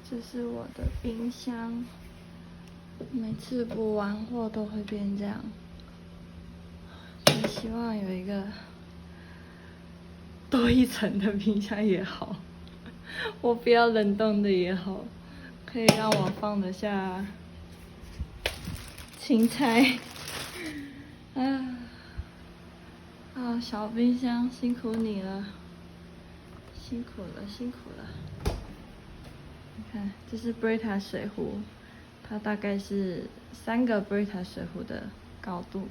这是我的冰箱，每次补完货都会变这样。我希望有一个多一层的冰箱也好，我不要冷冻的也好，可以让我放得下青菜。小冰箱辛苦你了，辛苦了，辛苦了。你看，这是 Brita 水壶，它大概是3个 Brita 水壶的高度。